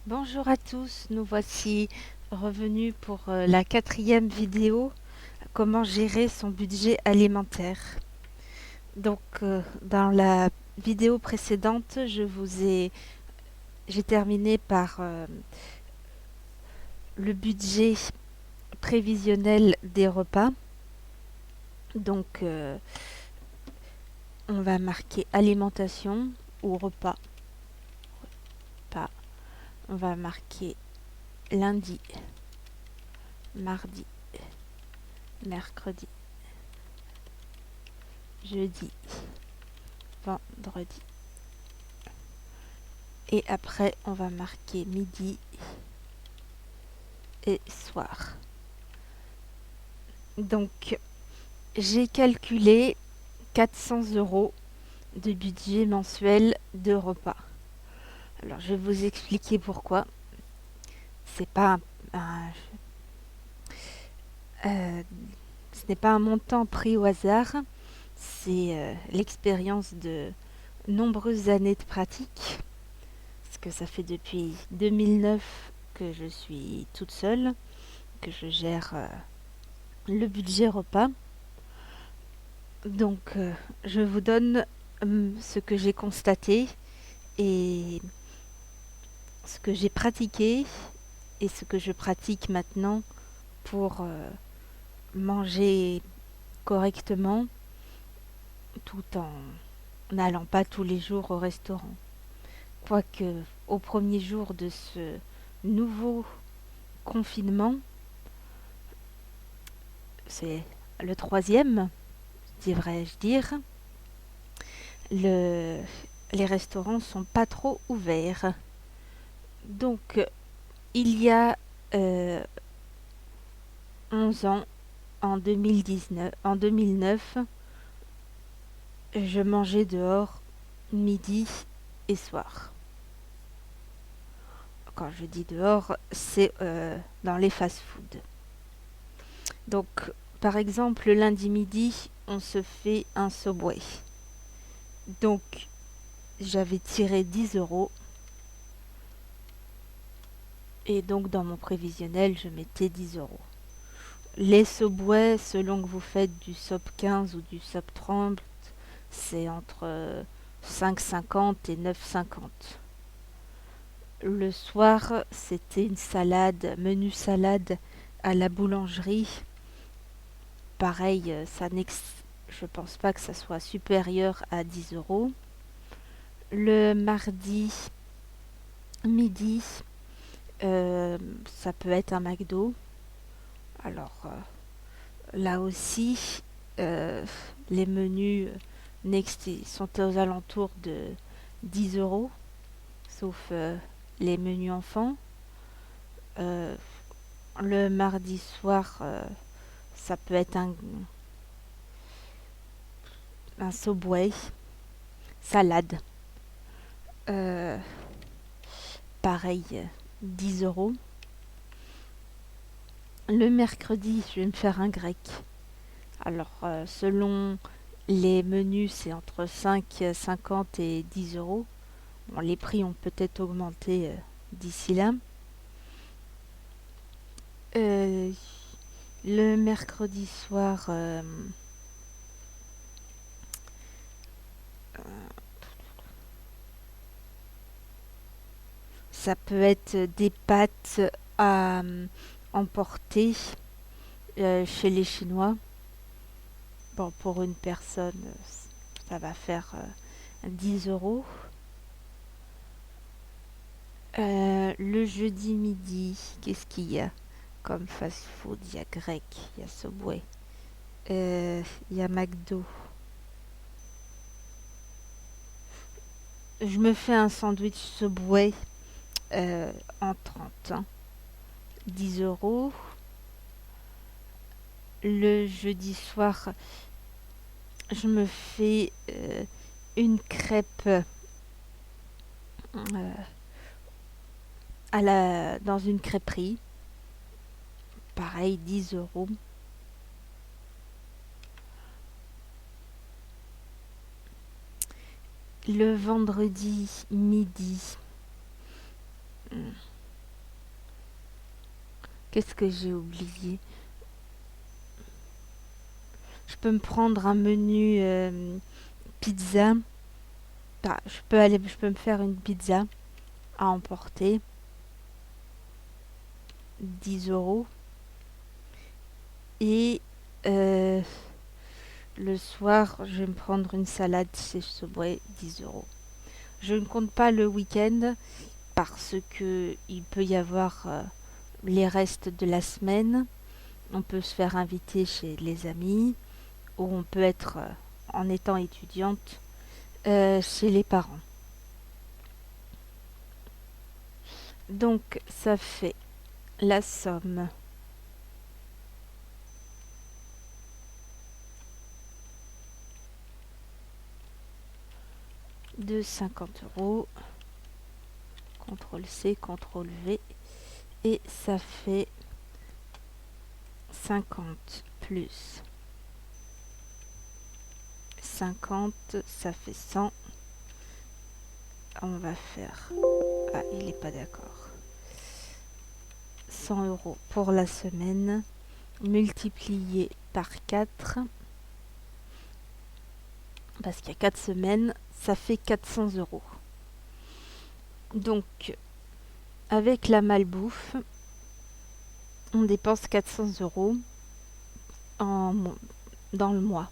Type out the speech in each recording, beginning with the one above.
Bonjour à tous, nous voici revenus pour la quatrième vidéo, comment gérer son budget alimentaire. Donc dans la vidéo précédente, j'ai terminé par le budget prévisionnel des repas. Donc on va marquer alimentation ou repas. Pas. On va marquer lundi, mardi, mercredi, jeudi, vendredi. Et après, on va marquer midi et soir. Donc, j'ai calculé 400 € de budget mensuel de repas. Alors, je vais vous expliquer pourquoi. C'est pas euh, ce n'est pas un montant pris au hasard. C'est l'expérience de nombreuses années de pratique. Parce que ça fait depuis 2009 que je suis toute seule, que je gère le budget repas. Donc, je vous donne ce que j'ai constaté et ce que j'ai pratiqué et ce que je pratique maintenant pour manger correctement tout en n'allant pas tous les jours au restaurant. Quoique, au premier jour de ce nouveau confinement, c'est le troisième, devrais-je dire, les restaurants sont pas trop ouverts. Donc, il y a euh, 11 ans, en 2009, je mangeais dehors midi et soir. Quand je dis dehors, c'est dans les fast-foods. Donc, par exemple, le lundi midi, on se fait un Subway. Donc, j'avais tiré 10 € et donc dans mon prévisionnel, je mettais 10 €. Les Subway, selon que vous faites du Sub 15 ou du Sub 30, c'est entre 5,50 et 9,50. Le soir, c'était une salade, menu salade à la boulangerie. Pareil, je pense pas que ça soit supérieur à 10 €. Le mardi midi, ça peut être un McDo. Alors là aussi, euh, les menus Next sont aux alentours de 10 €, sauf les menus enfants. Euh, le mardi soir, ça peut être un Subway, salade. Euh, Pareil, 10 €. Le mercredi, je vais me faire un grec. Alors, selon les menus, c'est entre 5,50 et 10 €. Bon, les prix ont peut-être augmenté d'ici là. Euh, le mercredi soir, ça peut être des pâtes à emporter chez les Chinois. Bon, pour une personne, ça va faire 10 €. Le jeudi midi, qu'est-ce qu'il y a comme fast-food? Il y a grec, il y a Subway, il y a McDo. Je me fais un sandwich Subway en 30, hein, 10 €. Le jeudi soir, je me fais une crêpe dans une crêperie. Pareil, 10 €. Le vendredi midi, Qu'est-ce que j'ai oublié? Je peux me prendre un menu pizza. Bah, je peux me faire une pizza à emporter, 10 €. Et euh, le soir, je vais me prendre une salade chez Subway, 10 €. Je ne compte pas le week-end parce que il peut y avoir les restes de la semaine. On peut se faire inviter chez les amis ou on peut être, en étant étudiante, chez les parents. Donc ça fait la somme de 50 €. CTRL C, CTRL V. Et ça fait 50 plus 50, ça fait 100. On va faire... Ah, il n'est pas d'accord. 100 € pour la semaine, multiplié par 4, parce qu'il y a 4 semaines, ça fait 400 €. Donc, avec la malbouffe, on dépense 400 € en, dans le mois.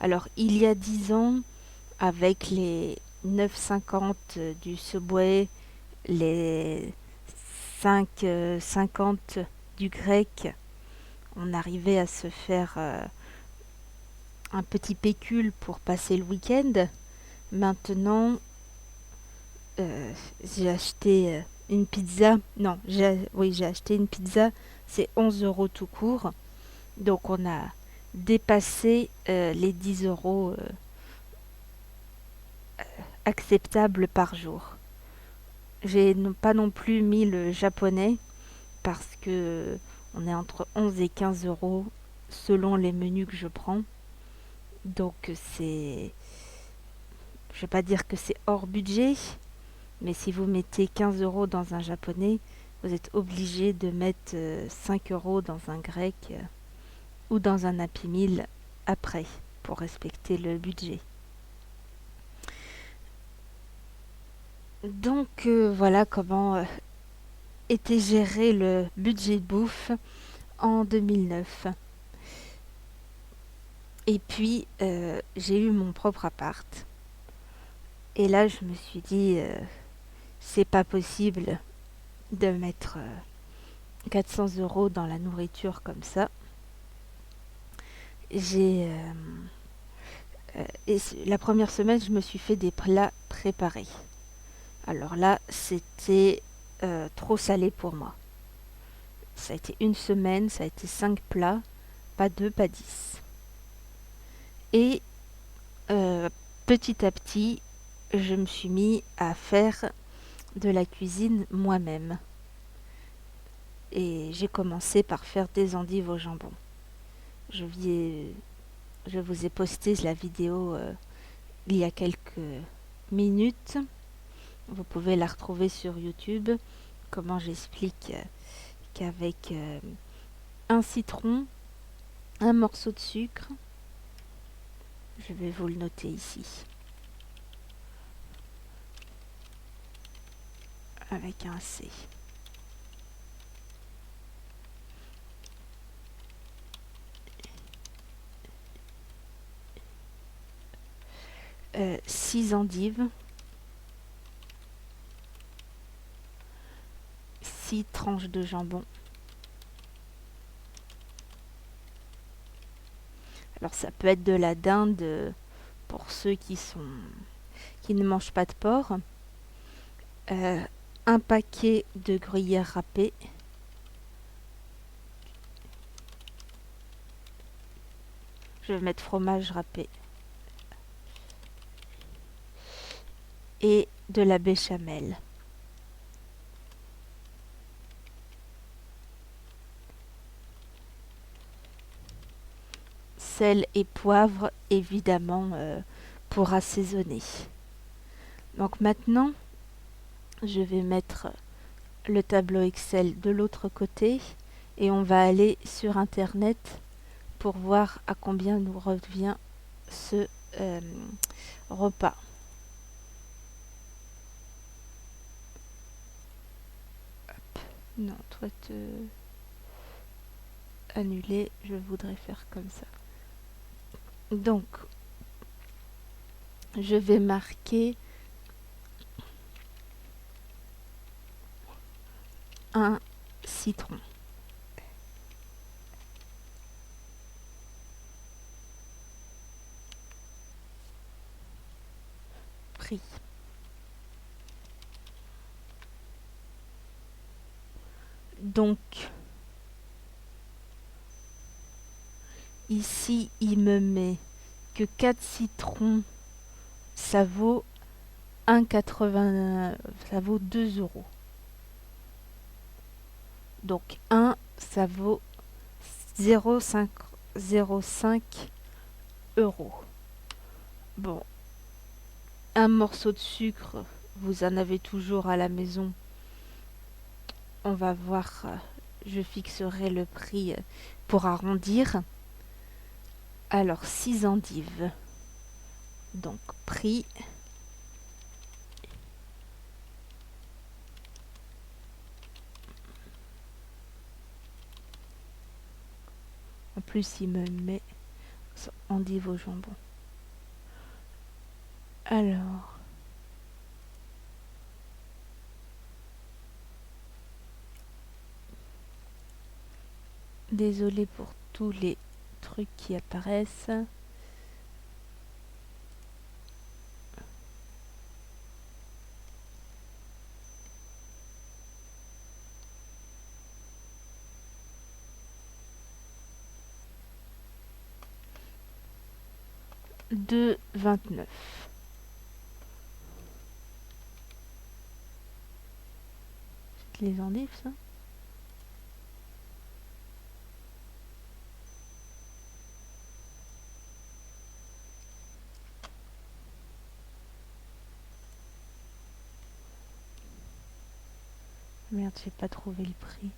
Alors, il y a 10 ans, avec les 9,50 du Subway, les 5,50 du grec, on arrivait à se faire un petit pécule pour passer le week-end. Maintenant, j'ai acheté une pizza. Non, j'ai acheté une pizza. C'est 11 € tout court. Donc on a dépassé les 10 € acceptables par jour. J'ai pas non plus mis le japonais parce que on est entre 11 et 15 € selon les menus que je prends. Donc c'est... Je vais pas dire que c'est hors budget, mais si vous mettez 15 € dans un japonais, vous êtes obligé de mettre 5 € dans un grec ou dans un Happy Meal après pour respecter le budget. Donc voilà comment était géré le budget de bouffe en 2009. Et puis j'ai eu mon propre appart. Et là je me suis dit c'est pas possible de mettre 400 € dans la nourriture comme ça. J'ai la première semaine, je me suis fait des plats préparés. Alors là, c'était trop salé pour moi. Ça a été une semaine, ça a été 5 plats, pas 2, pas 10. Et petit à petit, je me suis mis à faire de la cuisine moi-même. Et j'ai commencé par faire des endives au jambon. Je vous ai posté la vidéo il y a quelques minutes. Vous pouvez la retrouver sur YouTube. Comment j'explique qu'avec un citron, un morceau de sucre, je vais vous le noter ici, avec un C. 6 endives, 6 tranches de jambon. Alors ça peut être de la dinde pour ceux qui ne mangent pas de porc. Un paquet de gruyère râpée. Je vais mettre fromage râpé. Et de la béchamel. Sel et poivre, évidemment, pour assaisonner. Donc maintenant, je vais mettre le tableau Excel de l'autre côté et on va aller sur internet pour voir à combien nous revient ce repas. Hop. Non, toi te annuler, je voudrais faire comme ça. Donc, je vais marquer un citron. Prix. Donc, ici, il me met que 4 citrons, ça vaut 1,80, ça vaut 2 €. Donc 1, ça vaut 0,05 €. Bon, un morceau de sucre, vous en avez toujours à la maison. On va voir, je fixerai le prix pour arrondir. Alors 6 endives. Donc prix. En plus, il me met endives au jambon. Alors, désolé pour tous les trucs qui apparaissent. De 29. C'est les endives, ça? Merde, j'ai pas trouvé le prix.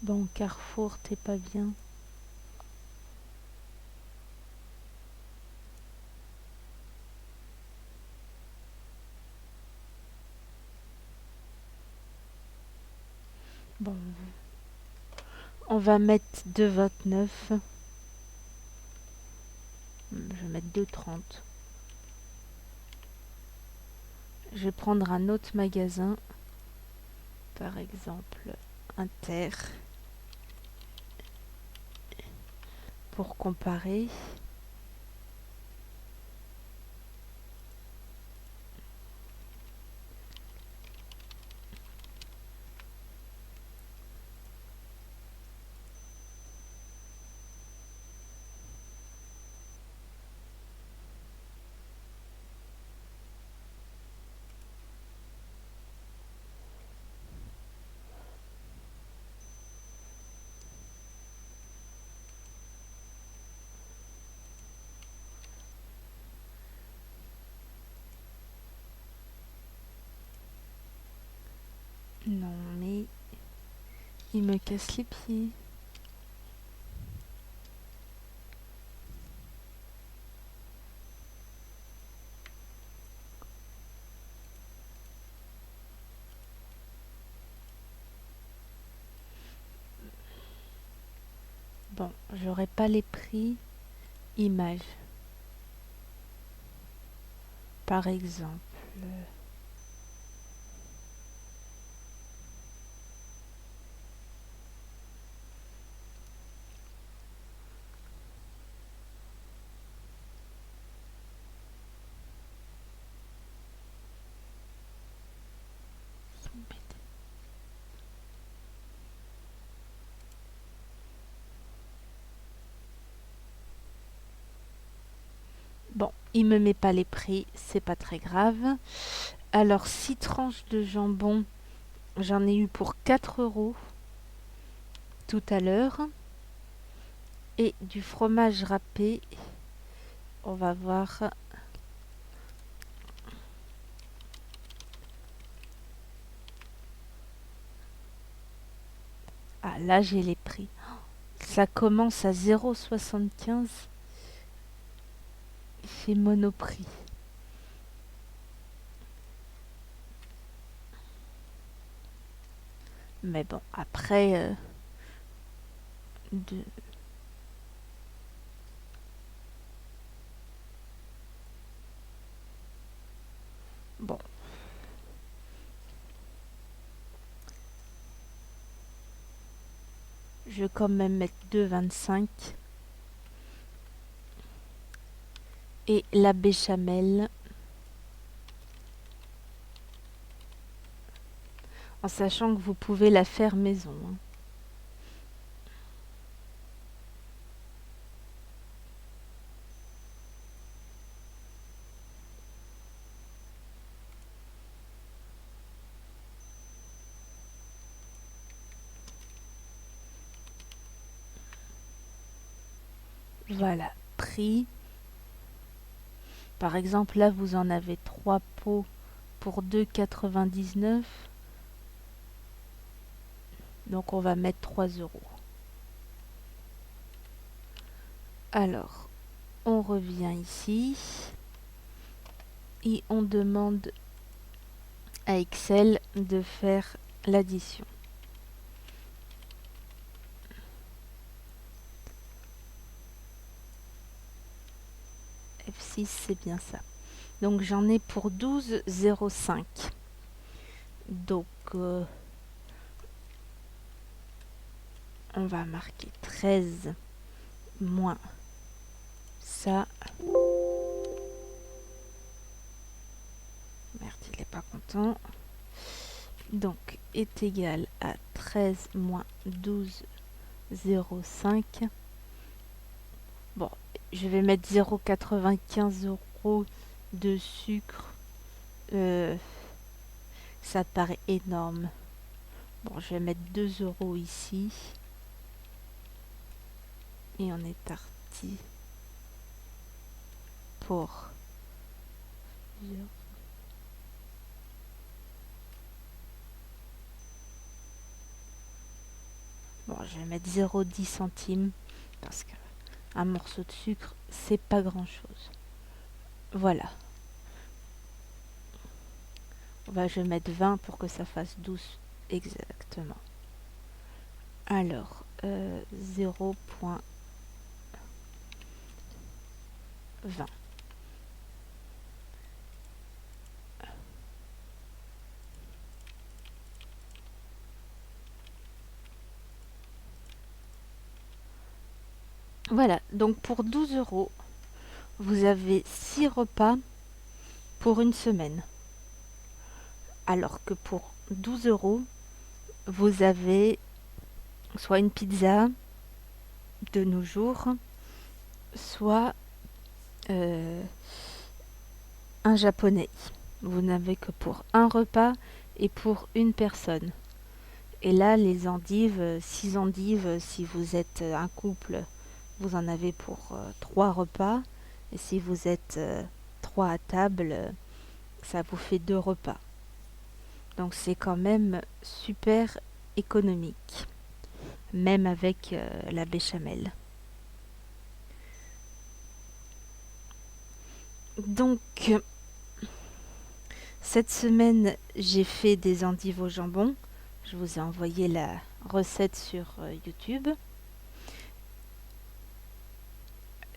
Bon, Carrefour, t'es pas bien. Bon, on va mettre 2,29. Je vais mettre 2,30. Je vais prendre un autre magasin. Par exemple, Inter. Pour comparer. Non, mais il me casse les pieds. Bon, j'aurai pas les prix. Images. Par exemple. Bon, il me met pas les prix, c'est pas très grave. Alors, 6 tranches de jambon, j'en ai eu pour 4 euros tout à l'heure. Et du fromage râpé, on va voir. Ah, là, j'ai les prix. Ça commence à 0,75 chez Monoprix. Mais bon, après, de... bon, je vais quand même mettre 2,25. Et la béchamel, en sachant que vous pouvez la faire maison, hein. Voilà, prix. Par exemple, là, vous en avez 3 pots pour 2,99. Donc, on va mettre 3 euros. Alors, on revient ici. Et on demande à Excel de faire l'addition. F6, c'est bien ça. Donc j'en ai pour 12,05. Donc on va marquer 13 moins ça. Merde, il n'est pas content. Donc est égal à 13 moins 12,05. Bon, je vais mettre 0,95 euros de sucre. Ça paraît énorme. Bon, je vais mettre 2 euros ici. Et on est parti pour... Bon, je vais mettre 0,10 centimes parce que un morceau de sucre, c'est pas grand chose. Voilà. Je vais mettre 20 pour que ça fasse 12 exactement. Alors, 0,20. Voilà, donc pour 12 euros, vous avez 6 repas pour une semaine. Alors que pour 12 euros, vous avez soit une pizza de nos jours, soit un japonais. Vous n'avez que pour un repas et pour une personne. Et là, les endives, 6 endives, si vous êtes un couple, vous en avez pour 3 repas. Et si vous êtes 3 à table, ça vous fait 2 repas. Donc c'est quand même super économique, même avec la béchamel. Donc cette semaine, j'ai fait des endives au jambon. Je vous ai envoyé la recette sur YouTube.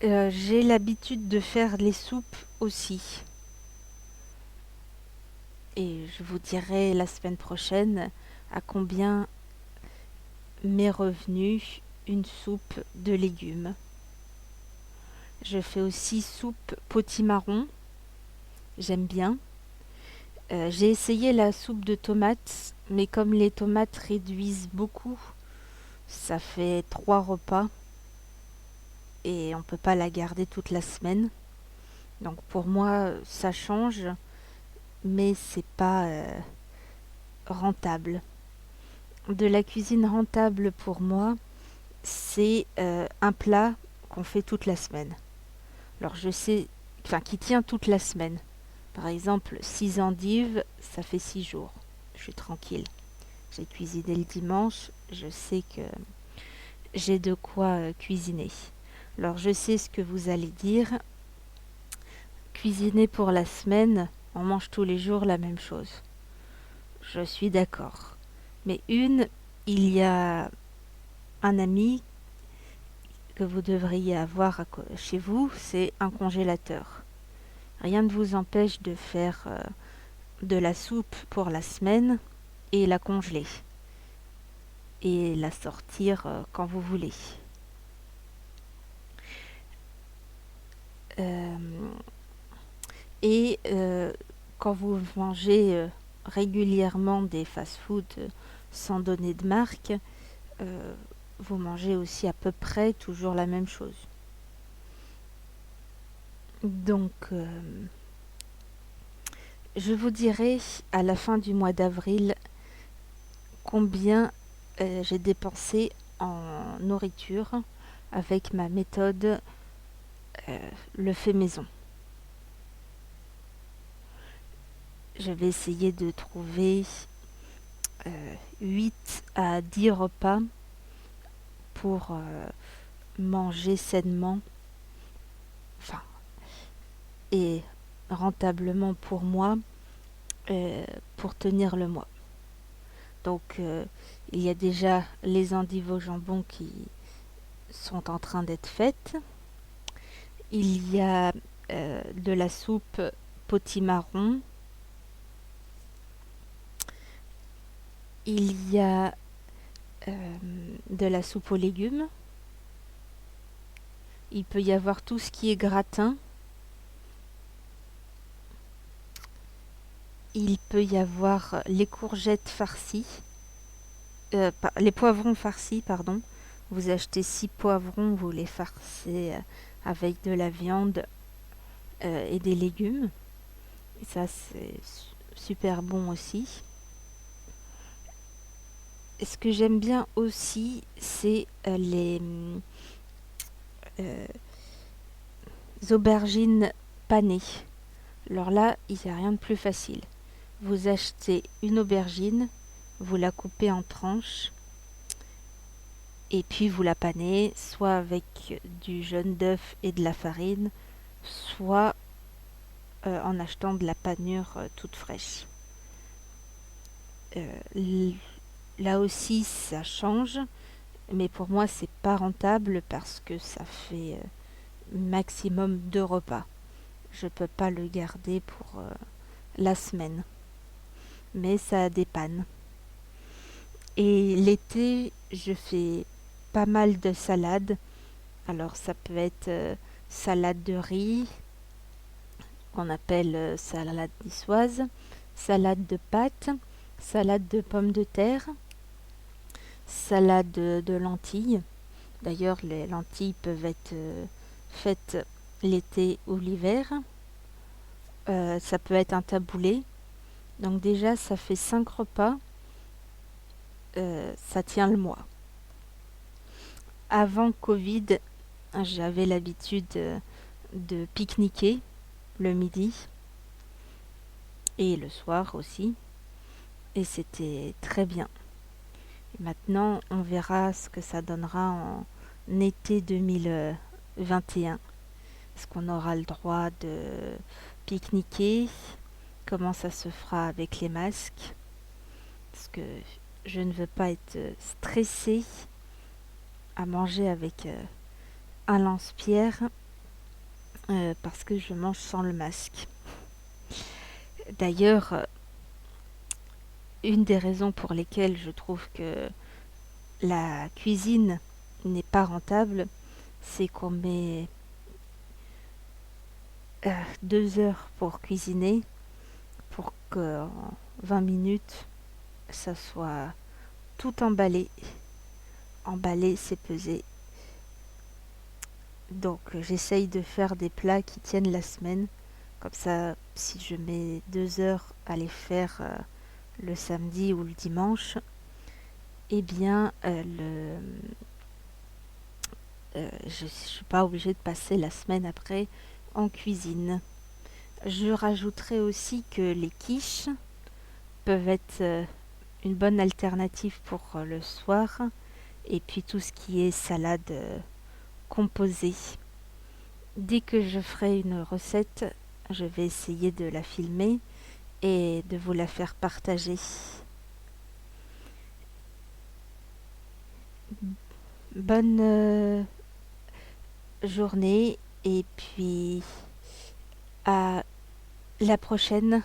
J'ai l'habitude de faire les soupes aussi. Et je vous dirai la semaine prochaine à combien m'est revenue une soupe de légumes. Je fais aussi soupe potimarron. J'aime bien. J'ai essayé la soupe de tomates, mais comme les tomates réduisent beaucoup, ça fait 3 repas et on ne peut pas la garder toute la semaine. Donc pour moi, ça change mais c'est pas rentable. De la cuisine rentable pour moi, c'est un plat qu'on fait toute la semaine. Alors je sais, enfin qui tient toute la semaine. Par exemple, 6 endives, ça fait 6 jours. Je suis tranquille. J'ai cuisiné le dimanche, je sais que j'ai de quoi cuisiner. Alors je sais ce que vous allez dire. Cuisiner pour la semaine, on mange tous les jours la même chose. Je suis d'accord. Mais il y a un ami que vous devriez avoir chez vous, c'est un congélateur. Rien ne vous empêche de faire de la soupe pour la semaine et la congeler et la sortir quand vous voulez. Euh, et quand vous mangez régulièrement des fast-foods sans donner de marque, euh, vous mangez aussi à peu près toujours la même chose. Donc, je vous dirai à la fin du mois d'avril combien j'ai dépensé en nourriture avec ma méthode le fait maison. Je vais essayer de trouver 8 à 10 repas pour manger sainement, enfin, et rentablement pour moi, pour tenir le mois. Donc, il y a déjà les endives au jambon qui sont en train d'être faites. Il y a de la soupe potimarron. Il y a de la soupe aux légumes. Il peut y avoir tout ce qui est gratin. Il peut y avoir les courgettes farcies, les poivrons farcis, pardon. Vous achetez 6 poivrons, vous les farcez avec de la viande et des légumes. Et ça, c'est super bon aussi. Et ce que j'aime bien aussi, c'est les euh, aubergines panées. Alors là, il n'y a rien de plus facile. Vous achetez une aubergine, vous la coupez en tranches et puis vous la panez soit avec du jaune d'œuf et de la farine, soit en achetant de la panure toute fraîche. Euh, Là aussi, ça change, mais pour moi, c'est pas rentable parce que ça fait maximum 2 repas. Je peux pas le garder pour la semaine, mais ça dépanne. Et l'été, je fais pas mal de salades. Alors ça peut être salade de riz, qu'on appelle salade niçoise, salade de pâtes, salade de pommes de terre, salade de lentilles. D'ailleurs, les lentilles peuvent être faites l'été ou l'hiver. Ça peut être un taboulé. Donc déjà, ça fait 5 repas. Ça tient le mois. Avant Covid, j'avais l'habitude de pique-niquer le midi et le soir aussi. Et c'était très bien. Et maintenant, on verra ce que ça donnera en été 2021. Est-ce qu'on aura le droit de pique-niquer? Comment ça se fera avec les masques? Parce que je ne veux pas être stressée à manger avec un lance-pierre parce que je mange sans le masque. D'ailleurs, une des raisons pour lesquelles je trouve que la cuisine n'est pas rentable, c'est qu'on met 2 heures pour cuisiner pour qu'en 20 minutes, ça soit tout emballé. Emballer, c'est peser. Donc j'essaye de faire des plats qui tiennent la semaine Comme ça, si je mets 2 heures à les faire le samedi ou le dimanche, eh bien, je ne suis pas obligée de passer la semaine après en cuisine. Je rajouterai aussi que les quiches peuvent être une bonne alternative pour le soir, et puis tout ce qui est salade composée. Dès que je ferai une recette, je vais essayer de la filmer et de vous la faire partager. Bonne journée et puis à la prochaine.